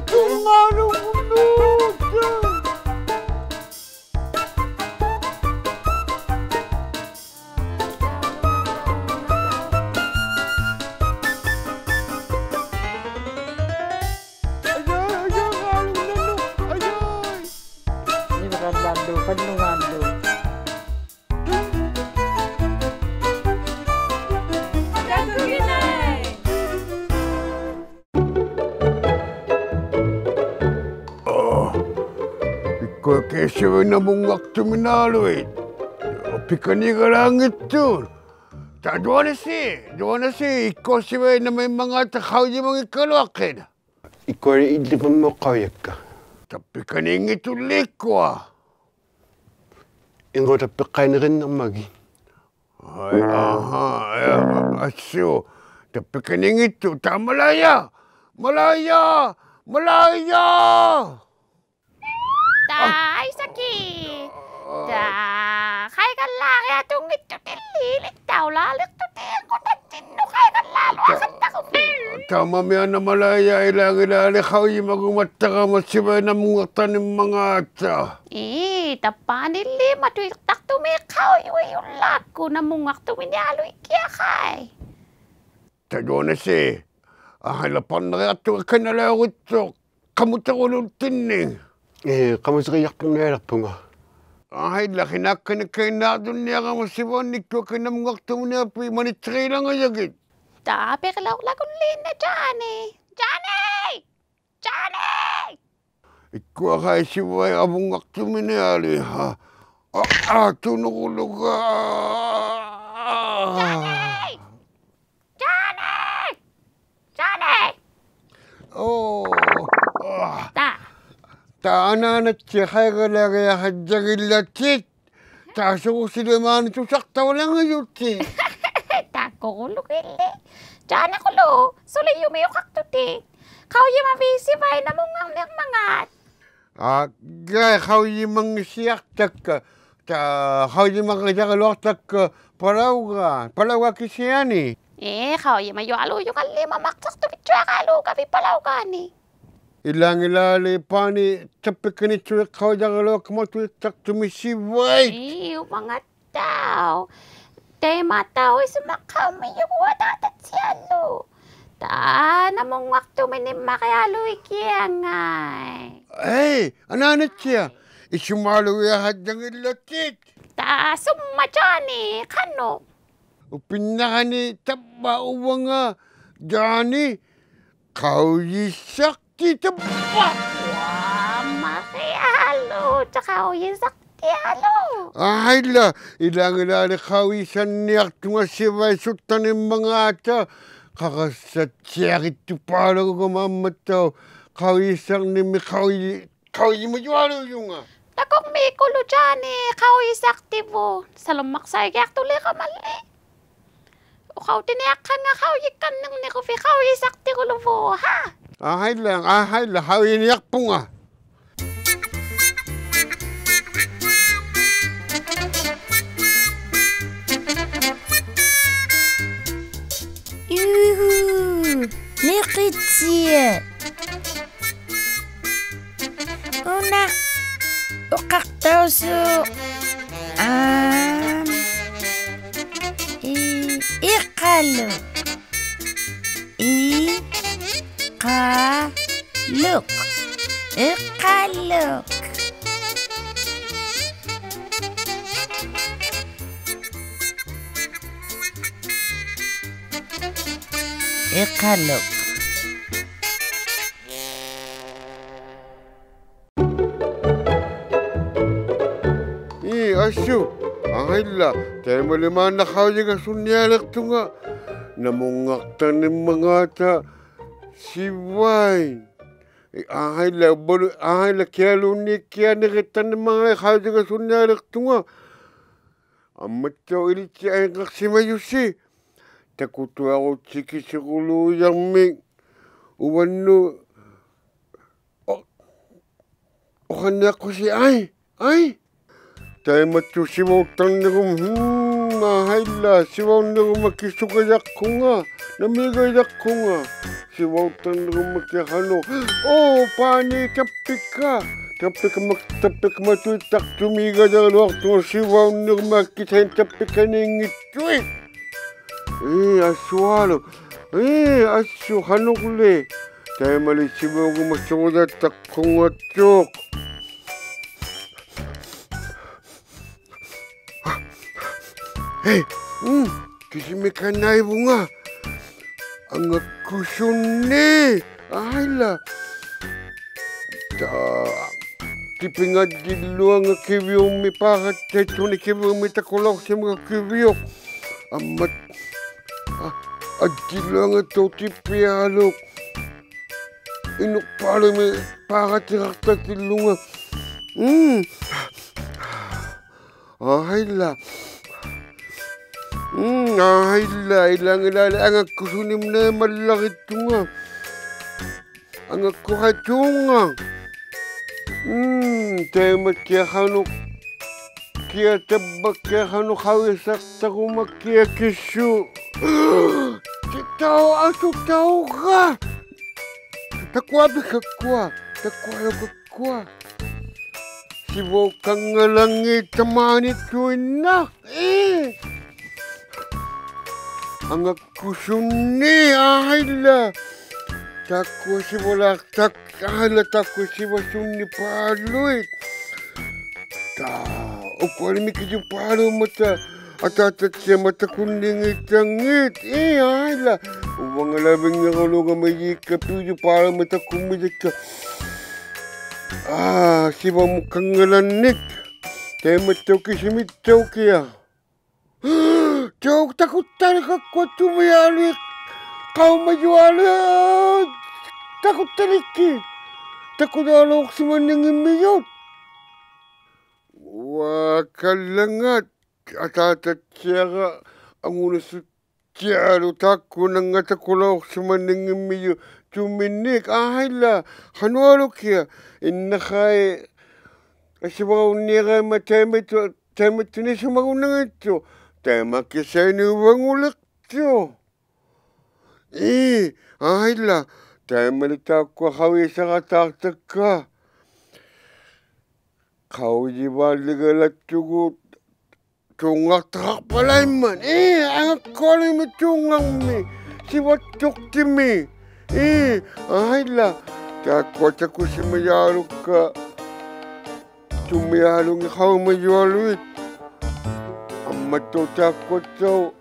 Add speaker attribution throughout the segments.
Speaker 1: Tunganong mundo.
Speaker 2: Lando, Lando.
Speaker 1: Ikaw kasi nabungak tuminaloy. Pikani ka lang ito. Doon na si. Ikaw siya na may mga takaw yung mga ikalakin.
Speaker 3: Ikaw rin hindi pa mo kaya ka.
Speaker 1: Tapi kaning itulik ko
Speaker 3: Ingo tapi kain rin ng magi.
Speaker 1: Ay, asyo. Tapi kaning ito, malaya! Malaya! Malaya!
Speaker 4: Ay, sakit! Kaya ka lang, atong ito tililit daw, lalik to tiyan ko na tino, kaya ka lalo, akat ako.
Speaker 1: Tama miya na malaya, ilang ikaw yung magumata ka masibay na mga tanim mga ata.
Speaker 4: Tapanili, matuiktak tumikaw, yung lako na mungak tuminyalo ikiyakay.
Speaker 1: Tado na si, halapan na ito ka nalawit to, kamuta ko nung tining.
Speaker 3: Kamu sa kayak pong nalak po nga.
Speaker 1: Ay, laki na ka na kayo na doon niya ka masibay, ikaw ka na mungak tuminyalo, manitray lang ang yagit.
Speaker 4: Tapi kalau lagun lina Johnny.
Speaker 1: Ikaw kay sibay abong akto minali ha. Tunulog ka.
Speaker 4: Johnny.
Speaker 1: Oh.
Speaker 4: Ta.
Speaker 1: Na siya kaya ka lagay hadjagin latit. Taso ko sila man ito sakta wala ngayon ti.
Speaker 4: Takulo kili. Johnny kulo. Suli yumayo kaktuti. Kau yung mabisibay na mungang mangat.
Speaker 1: Gaya kau yung mga siyak tak. Kau yung mga jagalok tak palaw ka kisiyani.
Speaker 4: Kau yung mayo alo yung kalima maksak to bitya kalo kapi palaw ka ni.
Speaker 1: Ilang ilali pani tapi kini cuy kau jagalok mo tuh tak tumisibay.
Speaker 4: Mga tao. Tema tao sumakau mayo wadatat siyalo. Namong waktu minima kaya luwi kiyangay.
Speaker 1: Hey, ananat siya. Isumalo ya hadyang ilatit.
Speaker 4: Summa Johnny, kano?
Speaker 1: Upinahan ni taba uwang nga. Johnny, kau yisak ti taba.
Speaker 4: Makihalo, tsaka yisak ti halo.
Speaker 1: Ay la, ilang ilali kau isan niyak tunga sibay sutan ng mga ata. Kakasatsyak ito para ko kumamataw. Kau isang ni mi kau yung majualo yung nga.
Speaker 4: Takong may kulo Johnny, kau isak ti bo. Salumaksay kaya tuloy ka mali. O kau tiniyak ka nga kau yikan ng ni Kofi, kau isak ti kulo bo, ha?
Speaker 1: Ahay lang, kau iniyak po nga.
Speaker 5: Yuhu, nikitsi. Una, ukaktosu. Ikaluk. Ikaluk. Ikaluk.
Speaker 1: Asyo, la, tayo maliman na kau yung asunyalak ito nga. Namungaktan ng mga ta, si Wine. La, kaya lunik kaya nakita ng mga kau yung asunyalak ito nga. Amat tao ilit siya ay kaksimayusi. Takuto ako tsiki sa kuluyang ming. Uwano. O kanya ko si ay. Tayo matusimotang na kung Mahayla, siwaw na makisukayak ko nga. Namigayak ko nga. Siwaw tan na makihano. Oh, pani tapik ka. Tapik matutak tumiga na waktu siwaw na makitahin tapik ka ningitoy. Aswalo. Asu, hano kule. Tayo mali siwaw ko masukayak ko nga chok. Hey, kisimi ka na bunga. Ang kusun ni. Ayla. Tipingat dilo ang kibiyo mi pakat. Teto ni kibiyo mi takulok sa mga kibiyo. Amat. Adilo ang ito tipiyalo. Inukpalo mi pakat tirakta tilunga. Ayla. Ilang ang ako sunim na malaki tunga. Ang ako katunga. Tayo makiakano. Kaya tabak kiakano kawisak tako makiakisu. Tao aso tao ka. Takwabi kakwa. Takwa. Sibaw kang langit tamanit ko na. Ang akusuni ahila. Takwa si wala takala takwa si wasuni paloy. Ukwali mi kiju palo mata. Atatat siya mata kuning itangit. Ahila. Uwang alabing nga kalunga mayikap. Yung palo mata kumidika. Siba mukhang ngalanik. Tayo mataw kisimitaw kaya. Jok takut talaga ko tumayali. Kau majuali. Takut taliki. Takut alok si maningin miyot. Wakalangat. Atatat siya ka. Ang una sa tiyalo tako nang atakulok si maningin miyot. Tuminik. Ahila. Hanwalo kaya. Inakay. Kasi mga unira matay-matay. Tayo ni sa mga unang ito. Tayo makisay ni ubang ulak ito. Ahila. Tayo malita ko kawi sa kataktak ka. Kawi di baligalat yung tungak takak palay man. Ang akali mo tungang mi. Siwatok ti mi. Ahila. Takot ako si mayalo ka. Tumayalo nga kawi mayalo it. Matutakot daw.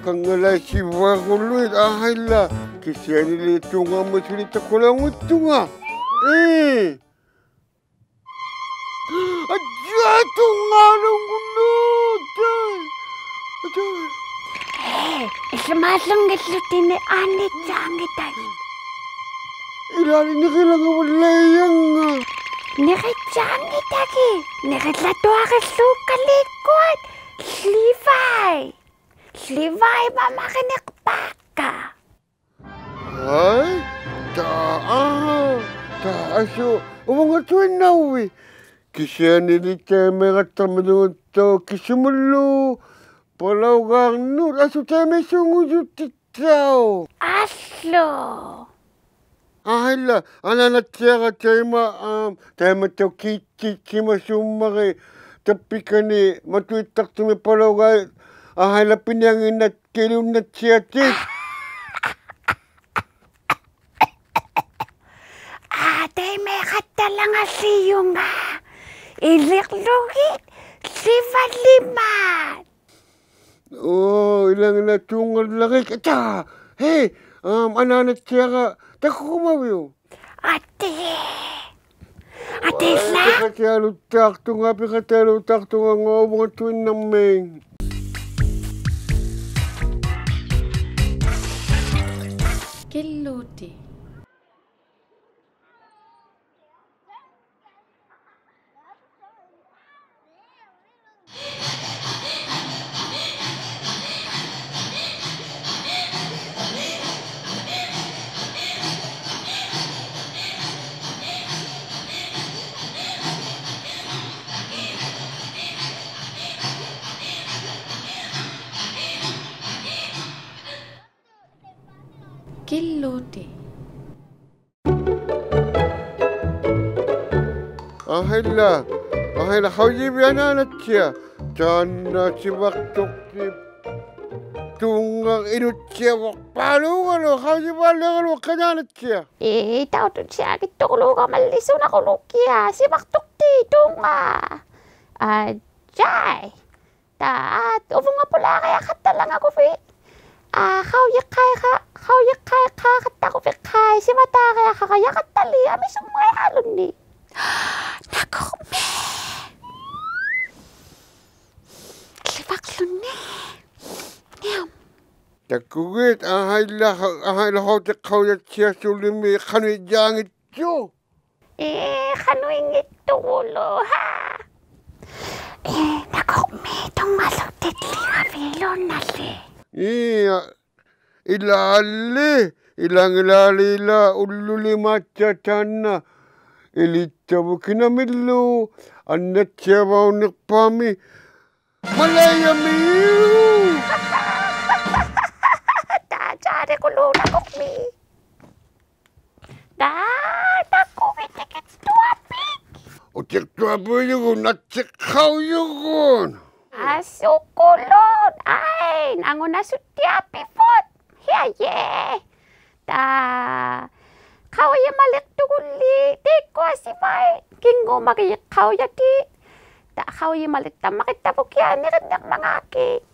Speaker 1: Kangalay si Wakuloy. Ahila. Kasi nilito nga masalita ko lang ito nga. Adyato nga lang gunod.
Speaker 4: Sumasungit lutin ni Anit sangit tayo.
Speaker 1: Ilali na kailangan walayang nga.
Speaker 4: Nakitsangit lagi. Nakitlato ako sukalikot. Slivay mamakinik baka.
Speaker 1: Ay? Taaso. Mga tuwin na uwi. Kisya nilita may katamano ito. Kisimulu. Palaw ganun. Aso tayo may sungusot ito.
Speaker 4: Aslo.
Speaker 1: Ahila. Ananat siya ka tayo ito kima sumari. Tapi ka ni matuitak tumi palaw ganun. Ahila pinangin at kilong na siya tis.
Speaker 4: Ate, may katalang asiyo nga. Iliklugit, sivaliman.
Speaker 1: Ilang na tungal lagi. Ata! Hey! Ananat siya ka. Tako kumawiyo.
Speaker 4: Ate sa?
Speaker 1: Pikatalo takto nga mga tuwin namin.
Speaker 2: Killuti.
Speaker 6: Killuti.
Speaker 1: Ahilla hauji biana tia. Jana si waktu ki tungang inutia wak palu kalau hauji palu kalau kena tia.
Speaker 4: Tao tu siya kitulog ka maliso na kulukia. Si baktok ti tunga. Jai. Taat, ufong nga pula kaya kata lang ako fi. Kau yakay ka kata ko fi kay. Si mata kaya kakaya katali. Ami sumay halon ni. Nako me. Libak luni. Niam.
Speaker 1: Takugit ahilla hote kau ya tia sulimi kanu jangit jo.
Speaker 4: Kanu ingit tulo ha. Nako me tong malutit liha vilon nali.
Speaker 1: Ilang ululi macha tanna. Ilita bukina milu. Anat siya unik pami. Malaya miu.
Speaker 4: Cari kulo nakok mi. Takok itikit tuapik.
Speaker 1: Otik tuapo yun. Natsik kau yun.
Speaker 4: Asukulon. Ay, nangon na sutiapi pot. Hiyaye. Kau ya malik tuguli. Tiko asipay. Kingo magiyak kau yati. Kau ya malik tamakit tapukyan. Nikandak mangaki.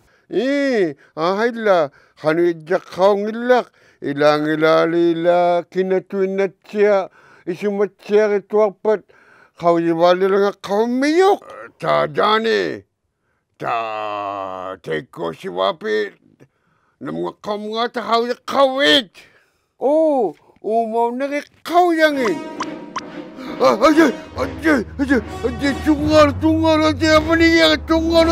Speaker 1: Ahayla. Kanu ijak kau ngilak. Ilang ilalila. Kinatuin na siya. Isumat siya kituapat. Kau yibali lang kau miyok. Jani. Teko si wapi. Namunga kau mga tahaw ya kawit. Umaw na kau yangin. Ajay, tungal, ajay, apa ni yang tungal.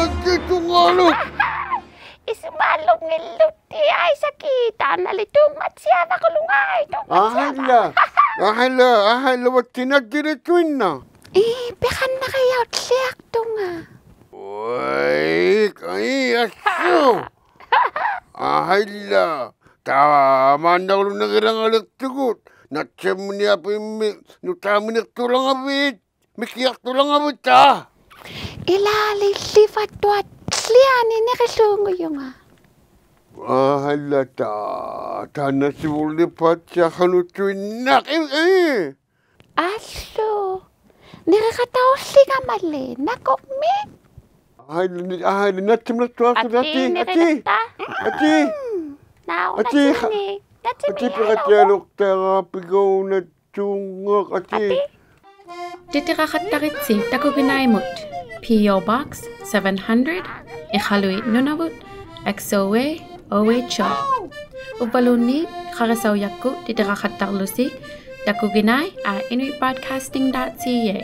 Speaker 4: Ismalong niluti ay sakita nalitungat siya nakulungay.
Speaker 1: Ahayla, wat tinagdirituin na.
Speaker 4: Pekan na kayo, tliak tunga.
Speaker 1: Uy, aso. Ahayla, tama na ulo nagirang alagtugot. Natsam niya po yung nutami tulang abit. Mikiyak tulang abit ta.
Speaker 4: Ilalilifat tuat lianin ni kasungo yung
Speaker 1: Ahayla, tana si ulipat siya kanutuin na.
Speaker 4: Aso, nakakataos li ka mali. Nakok mi.
Speaker 1: Ahayla, natsam na tuwa sa dati. Ati. Ati, pakatiyalok tayo pigaw na tungak. Ati.
Speaker 6: Titirakataritsi takuginaimut. P.O. Box 700, Iqaluit Nunavut, XOA, OHO. Upaluni, Karasawyakku, Titirakatalusi, takuginay @inuitbroadcasting.ca.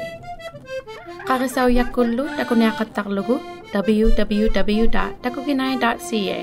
Speaker 6: Karasawyakkullu takunyakatarlugu www.takuginay.ca.